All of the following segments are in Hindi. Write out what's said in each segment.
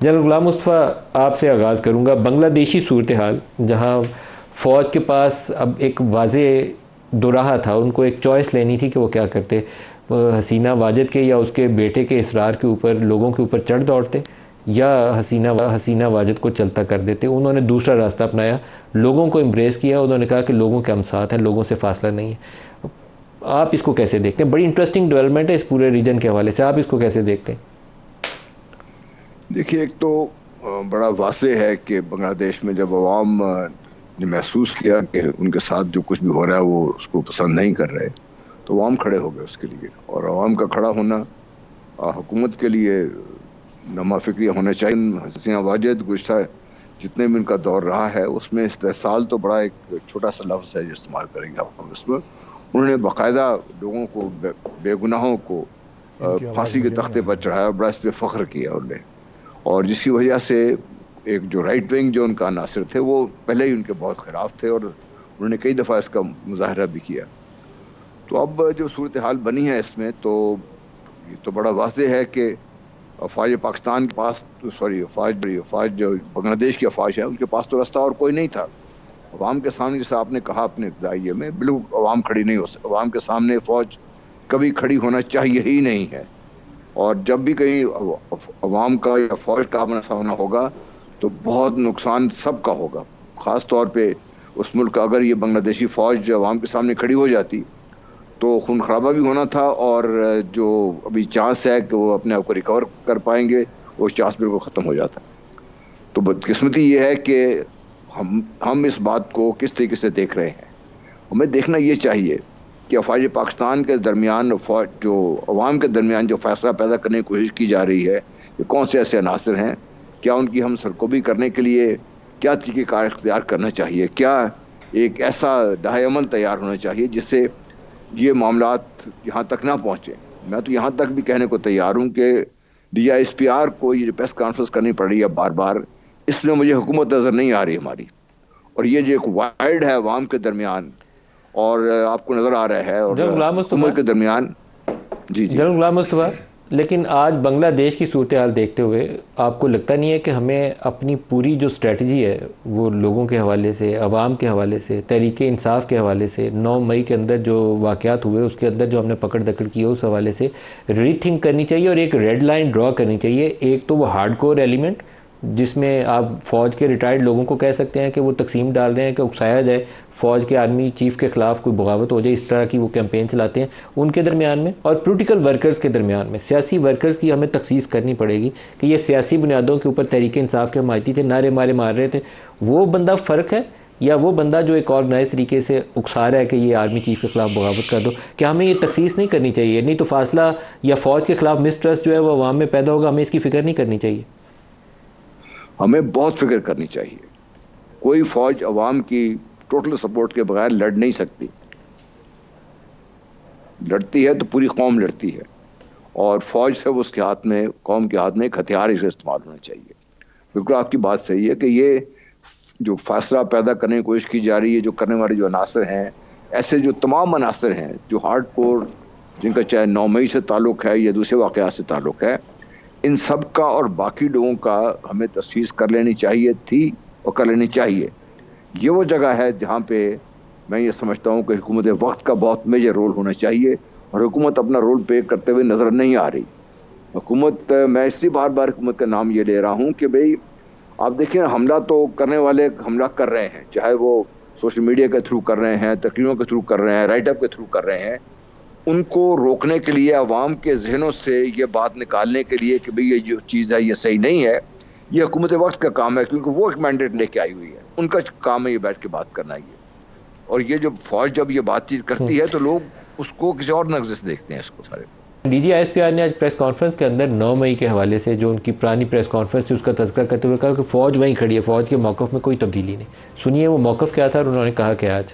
जनरल गुलाम मुस्तफ़ा, आपसे आगाज़ करूँगा। बांग्लादेशी सूरत हाल, जहाँ फ़ौज के पास अब एक वाज़े दुराहा था, उनको एक चॉइस लेनी थी कि वो क्या करते। हसीना वाजिद के या उसके बेटे के इसरार के ऊपर, लोगों के ऊपर चढ़ दौड़ते, या हसीना वाजिद को चलता कर देते। उन्होंने दूसरा रास्ता अपनाया, लोगों को एम्ब्रेस किया। उन्होंने कहा कि लोगों के हम साथ हैं, लोगों से फासला नहीं है। आप इसको कैसे देखते हैं? बड़ी इंटरेस्टिंग डेवलपमेंट है इस पूरे रीजन के हवाले से, आप इसको कैसे देखते हैं? देखिए, एक तो बड़ा वाज़ेह है कि बांग्लादेश में जब अवाम ने महसूस किया कि उनके साथ जो कुछ भी हो रहा है वो उसको पसंद नहीं कर रहे, तो अवाम खड़े हो गए उसके लिए। और अवाम का खड़ा होना हुकूमत के लिए नमा फिक्रिया होना चाहिए। हसीना वाजिद गुज़श्ता जितने भी उनका दौर रहा है उसमें इस्तेहसाल तो बड़ा एक छोटा सा लफ्ज़ है जो इस्तेमाल करेंगे आप उसमें। उन्होंने बाकायदा लोगों को, बेगुनाहों को फांसी के तख्ते पर चढ़ाया, बड़ा इस पर फ़ख्र किया उन्होंने। और जिसकी वजह से एक जो राइट विंग जो उनका नासिर थे वो पहले ही उनके बहुत ख़िलाफ़ थे और उन्होंने कई दफ़ा इसका मुजाहरा भी किया। तो अब जो सूरत हाल बनी है इसमें तो ये तो बड़ा वाज़ेह है कि फ़ौज पाकिस्तान के पास, फ़ौज जो बांग्लादेश की फ़ौज है उनके पास तो रास्ता और कोई नहीं था। अवाम के सामने, जैसे आपने कहा अपने इब्तिदाइये में, बिल्कुल अवाम खड़ी नहीं हो सकती। अवाम के सामने फ़ौज कभी खड़ी होना चाहिए ही नहीं है। और जब भी कहीं अवाम का या फ़ौज का आमना सामना होगा तो बहुत नुकसान सबका होगा। ख़ास तौर पे उस मुल्क का, अगर ये बांग्लादेशी फ़ौज अवाम के सामने खड़ी हो जाती तो खून खराबा भी होना था, और जो अभी चांस है कि वो अपने आप को रिकवर कर पाएंगे वो चांस बिल्कुल ख़त्म हो जाता। तो बदकिस्मती ये है कि हम इस बात को किस तरीके से देख रहे हैं। हमें देखना ये चाहिए कि फ़ौज पाकिस्तान के दरमियान, जो अवाम के दरमियान जो फैसला पैदा करने की कोशिश की जा रही है, ये कौन से ऐसे अनासर हैं, क्या उनकी हम सरकोबी करने के लिए क्या तरीक़ेकार इख्तियार करना चाहिए, क्या एक ऐसा दाह-ए-अमल तैयार होना चाहिए जिससे ये मामलात यहाँ तक ना पहुँचे। मैं तो यहाँ तक भी कहने को तैयार हूँ कि DGISPR को ये प्रेस कॉन्फ्रेंस करनी पड़ रही है बार बार, इसमें मुझे हुकूमत नज़र नहीं आ रही हमारी। और ये जो एक वाइड है अवाम के दरमियान और आपको नज़र आ रहा है, और हुकूमत के दरमियान। जी जनरल गुलाम मुस्तफ़ा, लेकिन आज बांग्लादेश की सूरत हाल देखते हुए आपको लगता नहीं है कि हमें अपनी पूरी जो स्ट्रेटजी है वो लोगों के हवाले से, अवाम के हवाले से, तहरीक इंसाफ के हवाले से, 9 मई के अंदर जो वाक़यात हुए उसके अंदर जो हमने पकड़ दकड़ की है उस हवाले से रीथिंक करनी चाहिए और एक रेड लाइन ड्रॉ करनी चाहिए? एक तो वो हार्डकोर एलिमेंट जिसमें आप फ़ौज के रिटायर्ड लोगों को कह सकते हैं कि वो तकसीम डाल रहे हैं कि उकसाया जाए, फ़ौज के आर्मी चीफ़ के ख़िलाफ़ कोई बगावत हो जाए, इस तरह की वो कैंपेन चलाते हैं उनके दरमियान में, और पोलिटिकल वर्कर्स के दरमियान में, सियासी वर्कर्स की हमें तखसीस करनी पड़ेगी कि ये सियासी बुनियादों के ऊपर तहरीक इंसाफ के हमायती थे, नारे मार रहे थे। वो बंदा फ़र्क है या वो बंदा जो एक ऑर्गेनाइज तरीके से उकसा रहा है कि ये आर्मी चीफ़ के ख़िलाफ़ बगावत कर दो? क्या हमें ये तखसीस नहीं करनी चाहिए? नहीं तो फासला या फ़ौज के ख़िलाफ़ मिसट्रस्ट जो है वो अवाम में पैदा होगा, हमें इसकी फ़िक्र नहीं करनी चाहिए? हमें बहुत फिक्र करनी चाहिए। कोई फ़ौज अवाम की टोटल सपोर्ट के बगैर लड़ नहीं सकती। लड़ती है तो पूरी कौम लड़ती है, और फ़ौज से उसके हाथ में, कौम के हाथ में एक हथियार इसे इस्तेमाल होना चाहिए। बिल्कुल आपकी बात सही है कि ये जो फासला पैदा करने की कोशिश की जा रही है, जो करने वाले जो अनासर हैं, ऐसे जो तमाम अनासर हैं जो हार्ड कोर, जिनका चाहे 9 मई से ताल्लुक़ है या दूसरे वाक़यात से ताल्लुक़ है, इन सब का और बाकी लोगों का हमें तशख़ीस कर लेनी चाहिए थी और कर लेनी चाहिए। ये वो जगह है जहाँ पे मैं ये समझता हूँ कि हुकूमत वक्त का बहुत मेजर रोल होना चाहिए, और हुकूमत अपना रोल प्ले करते हुए नज़र नहीं आ रही। हुकूमत, मैं इसलिए बार बार हुकूमत का नाम ये ले रहा हूँ कि भाई आप देखिए, हमला तो करने वाले हमला कर रहे हैं, चाहे वो सोशल मीडिया के थ्रू कर रहे हैं, तकरीरों के थ्रू कर रहे हैं, राइटअप के थ्रू कर रहे हैं। उनको रोकने के लिए, अवाम के जहनों से ये बात निकालने के लिए कि भाई ये जो चीज़ है ये सही नहीं है, ये हुकूमत वक्त का काम है, क्योंकि वो एक मैंडेट लेके आई हुई है। उनका काम है ये बैठ के बात करना। ये और ये जो फ़ौज जब ये बातचीत करती है तो लोग उसको किसी और नज़र से देखते हैं इसको सारे। DGISPR ने आज प्रेस कॉन्फ्रेंस के अंदर 9 मई के हवाले से जो उनकी पुरानी प्रेस कॉन्फ्रेंस थी उसका तज़किरा करते हुए कहा कि फ़ौज वहीं खड़ी है, फ़ौज के मौक़िफ़ में कोई तब्दीली नहीं। सुनिए वो मौक़िफ़ क्या था और उन्होंने कहा कि आज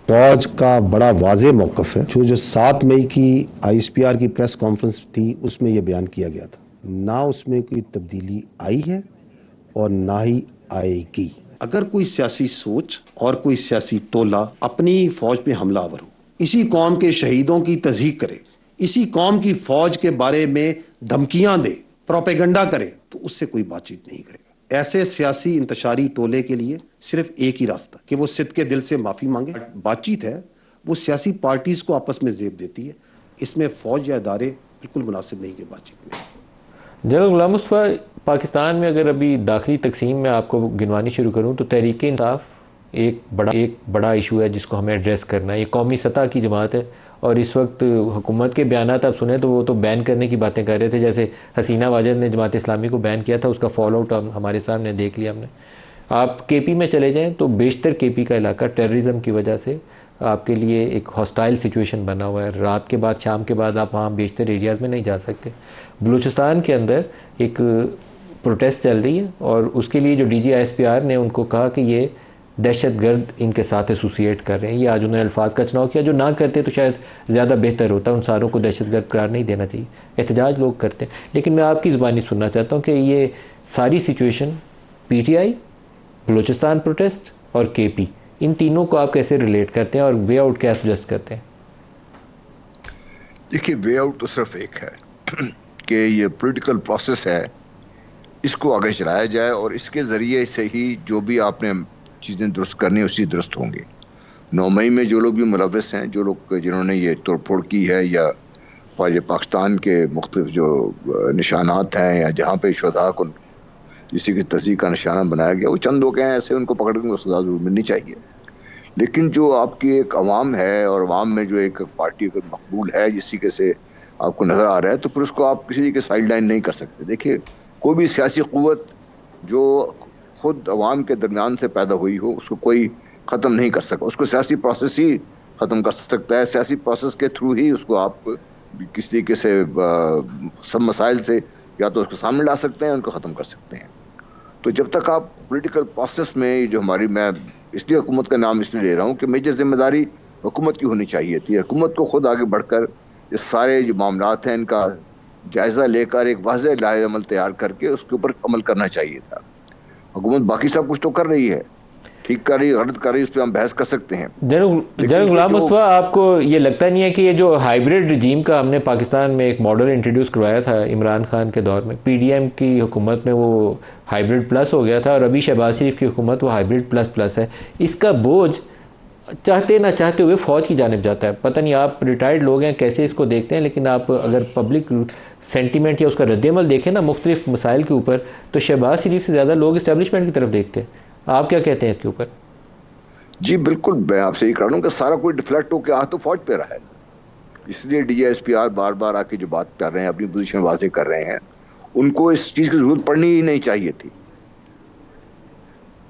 फ़ौज का बड़ा वाज़ेह मौक़िफ़ है। जो 7 मई की ISPR की प्रेस कॉन्फ्रेंस थी उसमें यह बयान किया गया था, ना उसमें कोई तब्दीली आई है और ना ही आएगी। अगर कोई सियासी सोच और कोई सियासी टोला अपनी फ़ौज पे हमलावर हो, इसी कौम के शहीदों की तज़हीक करे, इसी कौम की फ़ौज के बारे में धमकियां दे, प्रोपेगेंडा करे तो उससे कोई बातचीत नहीं करेगा। ऐसे सियासी इंतशारी टोले के लिए सिर्फ एक ही रास्ता कि वो सिद्ध के दिल से माफी मांगे। बातचीत है वो सियासी पार्टीज को आपस में जेब देती है, इसमें फौज या इदारे बिल्कुल मुनासिब नहीं कि बातचीत में। जनरल गुलाम मुस्तफ़ा, पाकिस्तान में अगर अभी दाखिली तकसीम में आपको गिनवानी शुरू करूँ तो तहरीक इंसाफ एक बड़ा इशू है जिसको हमें एड्रेस करना है। ये कौमी सतह की जमात है और इस वक्त हुकूमत के बयानात आप सुने तो वो तो बैन करने की बातें कर रहे थे। जैसे हसीना वाजद ने जमात इस्लामी को बैन किया था, उसका फॉलो आउट हमारे सामने देख लिया हमने। आप केपी में चले जाएँ तो बेशतर केपी का इलाका टेररिज्म की वजह से आपके लिए एक हॉस्टाइल सिचुएशन बना हुआ है। रात के बाद, शाम के बाद आप वहाँ बेशतर एरियाज़ में नहीं जा सकते। बलूचिस्तान के अंदर एक प्रोटेस्ट चल रही है और उसके लिए जो DG ISPR ने उनको कहा कि ये दहशतगर्द इनके साथ एसोसिएट कर रहे हैं। ये आज उन्होंने अल्फाज का चुनाव किया, जो ना करते तो शायद ज़्यादा बेहतर होता। उन सारों को दहशतगर्द करार नहीं देना चाहिए, एहतजाज लोग करते हैं। लेकिन मैं आपकी ज़ुबानी सुनना चाहता हूँ कि ये सारी सिचुएशन PTI, बलूचिस्तान प्रोटेस्ट और KP, इन तीनों को आप कैसे रिलेट करते हैं और वे आउट क्या सजेस्ट करते हैं? देखिए, वे आउट तो सिर्फ एक है कि ये पॉलिटिकल प्रोसेस है, इसको आगे चलाया जाए और इसके ज़रिए से ही जो भी आपने चीज़ें दुरुस्त करनी है उसी दुरुस्त होंगे। 9 मई में जो लोग भी मुलविस हैं, जो लोग जिन्होंने ये तोड़फोड़ की है या पाकिस्तान के मुख्तलिफ जो निशानात हैं या जहाँ पे शुहदा को किसी की तस्दीक का निशाना बनाया गया, वो चंद लोग हैं ऐसे, उनको पकड़ के सजा जरूर मिलनी चाहिए। लेकिन जो आपकी एक अवाम है और अवाम में जो एक पार्टी अगर मकबूल है जिस तरीके से आपको नज़र आ रहा है, तो फिर उसको आप किसी के साइड लाइन नहीं कर सकते। देखिए, कोई भी सियासी क़ुव्वत जो खुद अवाम के दरमियान से पैदा हुई हो उसको कोई ख़त्म नहीं कर सकता। उसको सियासी प्रोसेस ही ख़त्म कर सकता है। सियासी प्रोसेस के थ्रू ही उसको आप किसी तरीके से सब मसाइल से या तो उसको सामने ला सकते हैं, उनको ख़त्म कर सकते हैं। तो जब तक आप पॉलिटिकल प्रोसेस में जो हमारी, मैं इसलिए हुकूमत का नाम इसलिए ले रहा हूँ कि मेजर जिम्मेदारी हुकूमत की होनी चाहिए थी। हुकूमत को खुद आगे बढ़कर ये सारे जो मामलात हैं इनका जायज़ा लेकर एक वाज़ेह लाए अमल तैयार करके उसके ऊपर अमल करना चाहिए था। हुकूमत बाकी सब कुछ तो कर रही है, ठीक कर रही, गलत कर रही, उस पर हम बहस कर सकते हैं। जनरल गुलाम मुस्तफ़ा, आपको ये लगता नहीं है कि ये जो हाइब्रिड रजीम का हमने पाकिस्तान में एक मॉडल इंट्रोड्यूस करवाया था इमरान खान के दौर में, PDM की हुकूमत में वो हाइब्रिड प्लस हो गया था और अभी शहबाज शरीफ की हुकूमत वो हाइब्रिड प्लस है, इसका बोझ चाहते ना चाहते हुए फ़ौज की जानिब जाता है। पता नहीं आप रिटायर्ड लोग हैं कैसे इसको देखते हैं, लेकिन आप अगर पब्लिक सेंटीमेंट या उसका रद्द-ए-अमल देखें ना मुख्तलिफ मसाइल के ऊपर, तो शहबाज शरीफ से ज़्यादा लोग इस्टेब्लिशमेंट की तरफ देखते हैं। आप क्या कहते हैं इसके ऊपर? जी बिल्कुल, मैं आपसे ये कह रहा हूँ कि सारा कोई डिफ्लेक्ट होकर आ तो फौज पे रहा है। इसलिए DG ISPR बार बार आके जो बात कर रहे हैं, अपनी पोजीशन वाजे कर रहे हैं, उनको इस चीज़ की जरूरत पड़नी ही नहीं चाहिए थी।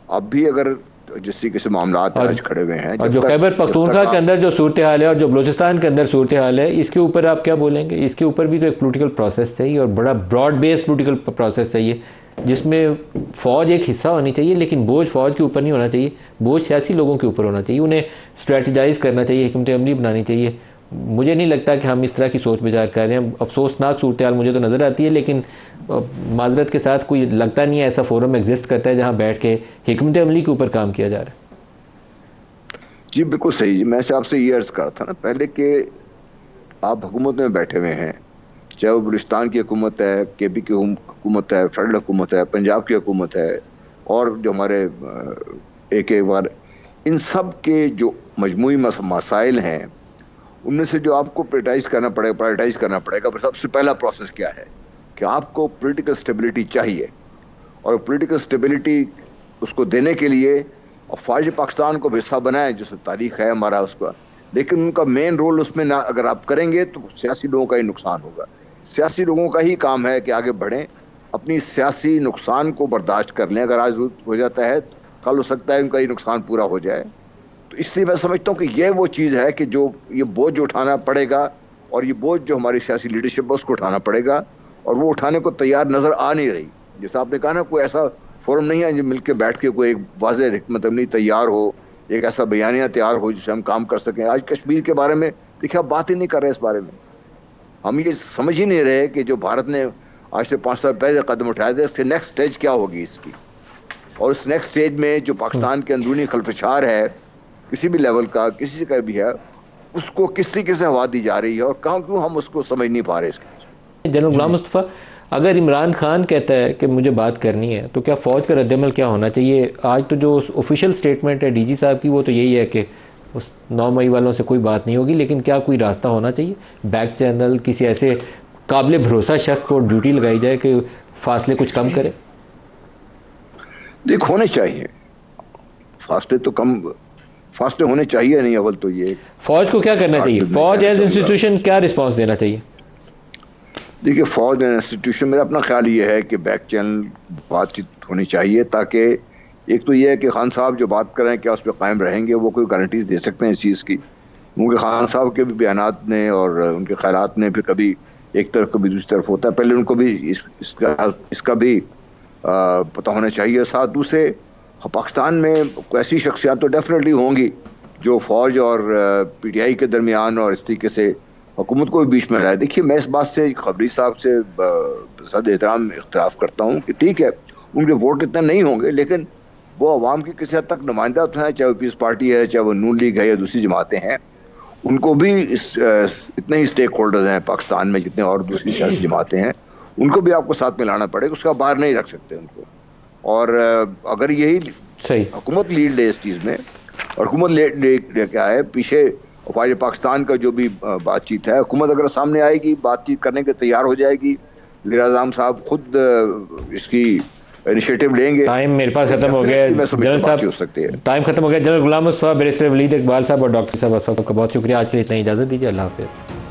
अब भी अगर जिस तरीके से मामलात आज खड़े हुए हैं, और जो खैबर पख्तूनख्वा के अंदर जो सूरत हाल है और जो बलूचिस्तान के अंदर सूरत हाल है, इसके ऊपर आप क्या बोलेंगे? इसके ऊपर भी तो एक पोलिटिकल प्रोसेस चाहिए और बड़ा ब्रॉड बेस्ड पोलिटिकल प्रोसेस चाहिए जिसमें फ़ौज एक हिस्सा होनी चाहिए, लेकिन बोझ फ़ौज के ऊपर नहीं होना चाहिए, बोझ सियासी लोगों के ऊपर होना चाहिए। उन्हें स्ट्रेटजाइज़ करना चाहिए, हिकमत अमली बनानी चाहिए। मुझे नहीं लगता कि हम इस तरह की सोच विचार कर रहे हैं। अफसोसनाक सूरत हाल मुझे तो नज़र आती है, लेकिन माजरत के साथ कोई लगता नहीं है ऐसा फोरम एग्जिस्ट करता है जहाँ बैठ के हिकमत अमली के ऊपर काम किया जा रहा है। जी बिल्कुल सही। मैं आपसे ये अर्ज़ कर रहा था ना पहले कि आप हुकूमत में बैठे हुए हैं, चाहे वो बलूचिस्तान की हुकूमत है, KP की हुकूमत है, फेडरल हुकूमत है, पंजाब की हुकूमत है और जो हमारे एक बार इन सब के जो मजमूई मसाइल हैं उनमें से जो आपको प्रायोरिटाइज करना पड़ेगा। पर सबसे पहला प्रोसेस क्या है कि आपको पॉलिटिकल स्टेबिलिटी चाहिए और पॉलिटिकल स्टेबिलिटी उसको देने के लिए फ़ौज पाकिस्तान को हिस्सा बनाए, जो तारीख है हमारा उसका, लेकिन उनका मेन रोल उसमें ना अगर आप करेंगे तो सियासी लोगों का ही नुकसान होगा। सियासी लोगों का ही काम है कि आगे बढ़ें, अपनी सियासी नुकसान को बर्दाश्त कर लें। अगर आज हो जाता है कल हो सकता है उनका ही नुकसान पूरा हो जाए। तो इसलिए मैं समझता हूँ कि यह वो चीज़ है कि जो ये बोझ उठाना पड़ेगा और ये बोझ जो हमारी सियासी लीडरशिप है उसको उठाना पड़ेगा और वो उठाने को तैयार नज़र आ नहीं रही। जैसा आपने कहा ना, कोई ऐसा फोरम नहीं है जो मिलकर बैठ के कोई एक वाज़ेह हिकमत अमली तैयार हो, एक ऐसा बयानिया तैयार हो जिससे हम काम कर सकें। आज कश्मीर के बारे में देखिए, आप बात ही नहीं कर रहे इस बारे में। हम ये समझ ही नहीं रहे कि जो भारत ने आज से 5 साल पहले कदम उठाए थे उसके नेक्स्ट स्टेज क्या होगी इसकी, और उस नेक्स्ट स्टेज में जो पाकिस्तान के अंदरूनी खलफशार है किसी भी लेवल का, किसी का भी है, उसको किस तरीके से हवा दी जा रही है और क्यों हम उसको समझ नहीं पा रहे इसके। जनरल गुलाम मुस्तफ़ा, अगर इमरान खान कहता है कि मुझे बात करनी है तो क्या फ़ौज का रद्दमल क्या होना चाहिए? आज तो जो ऑफिशियल स्टेटमेंट है डीजी साहब की वो तो यही है कि उस 9 मई वालों से कोई बात नहीं होगी, लेकिन क्या कोई रास्ता होना चाहिए, बैक चैनल, किसी ऐसे काबिल भरोसा शख्स को ड्यूटी लगाई जाए कि फासले कुछ कम करे? देख, होने चाहिए फासले, तो कम फासले होने चाहिए नहीं। अव्वल तो ये फ़ौज को क्या करना चाहिए, फ़ौज एज इंस्टीट्यूशन क्या रिस्पॉन्स देना चाहिए? देखिए, फौज एंड इंस्टीट्यूशन, मेरा अपना ख्याल ये है कि बैक चैनल बातचीत होनी चाहिए, ताकि एक तो ये है कि खान साहब जो बात कर रहे हैं क्या उस पर कायम रहेंगे, वो कोई गारंटीज दे सकते हैं इस चीज़ की? क्योंकि खान साहब के भी बयानात ने और उनके ख्यालात ने फिर कभी एक तरफ कभी दूसरी तरफ होता है। पहले उनको भी इसका भी पता होना चाहिए। साथ दूसरे, पाकिस्तान में ऐसी शख्सियात तो डेफिनेटली होंगी जो फौज और पीटीआई के दरमियान और इस तरीके से हुकूमत को भी बीच में लाए। देखिए, मैं इस बात से खबरी साहब से सद एहतराम इख्तराफ करता हूँ कि ठीक है, उनके वोट इतने नहीं होंगे, लेकिन वो अवाम की किसी हद तक नुमाइंदा तो है, चाहे वो पीस पार्टी है, चाहे वो नून लीग है या दूसरी जमातें हैं। उनको भी इतने ही स्टेक होल्डर्स हैं पाकिस्तान में जितने और दूसरी सियासी जमातें हैं, उनको भी आपको साथ में लाना पड़ेगा, उसका बाहर नहीं रख सकते उनको। और अगर यही हुकूमत लीड ले इस चीज़ में, और हुकूमत ले क्या है पीछे अफवाज पाकिस्तान का जो भी बातचीत है, हुकूमत अगर सामने आएगी, बातचीत करने के तैयार हो जाएगी, मीराज़ाम साहब खुद इसकी इनिशिएटिव लेंगे। टाइम मेरे पास खत्म हो गया जनरल साहब, हो सकती है। टाइम खत्म हो गया। जनरल गुलाम मुस्तफा, बैरिस्टर वलीद इकबाल साहब और डॉक्टर साहब, सबका बहुत शुक्रिया। आज के लिए इतना इजाज़त दीजिए। अल्लाह हाफ़िज़।